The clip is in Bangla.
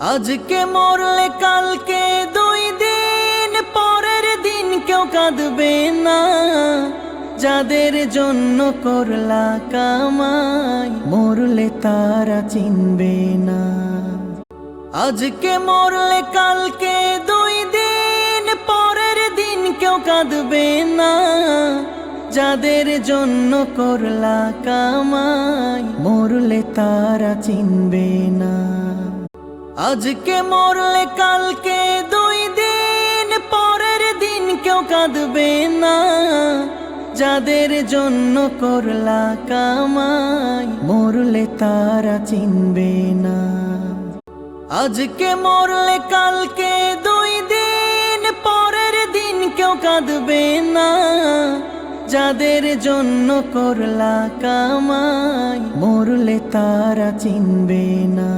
আজকে মরলে কালকে 2 দিন পরের দিন কেউ কাঁদবে না। যাদের জন্য করলা কামাই মরলে তারা চিনবে না। আজকে মরলে কালকে 2 দিন পরের দিন কেউ কাঁদবে না। যাদের জন্য করলা কামাই মরলে তারা চিনবে না। আজকে মরলে কালকে 2 দিন পরের দিন কেউ কাঁদবে না। যাদের জন্য করলা কামাই মরলে তারা চিনবে না। আজকে মরলে কালকে 2 দিন পরের দিন কেউ কাঁদবে না। যাদের জন্য করলা কামাই মরলে তারা চিনবে না।